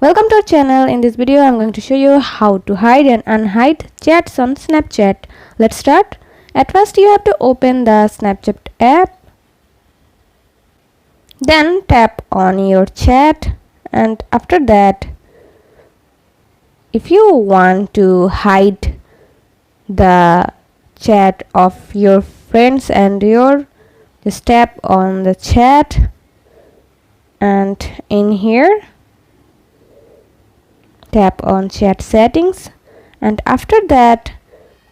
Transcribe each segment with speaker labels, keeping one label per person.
Speaker 1: Welcome to our channel. In this video I'm going to show you how to hide and unhide chats on Snapchat. Let's start. At first you have to open the Snapchat app. Then tap on your chat, and after that, if you want to hide the chat of your friends and just tap on the chat, and in here tap on chat settings, and after that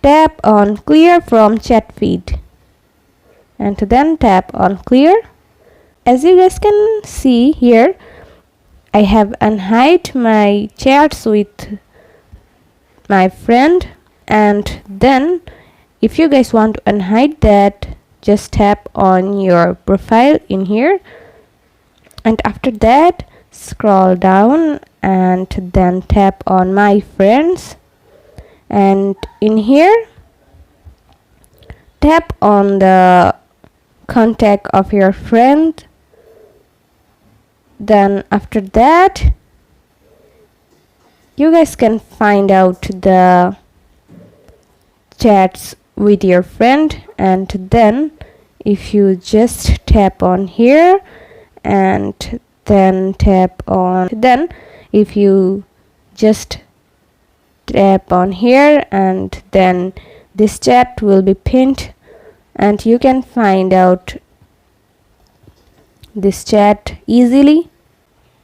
Speaker 1: tap on clear from chat feed, and then tap on clear. As you guys can see here, I have unhide my chats with my friend, and then if you guys want to unhide that, just tap on your profile in here, and after that scroll down and then tap on my friends, and in here tap on the contact of your friend. Then after that you guys can find out the chats with your friend, and then if you just tap on here and then tap on, then if you just tap on here, and then this chat will be pinned and you can find out this chat easily.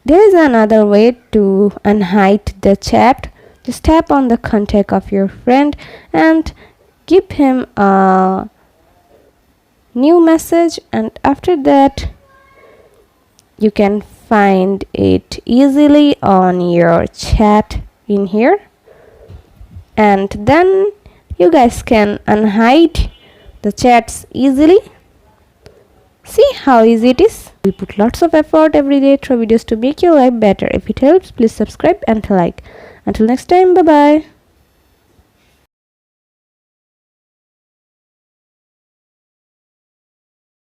Speaker 1: There is another way to unhide the chat. Just tap on the contact of your friend and give him a new message, and after that you can find it easily on your chat in here, and then you guys can unhide the chats easily. See how easy it is. We put lots of effort every day through videos to make your life better. If it helps, please subscribe and like. Until next time, bye bye.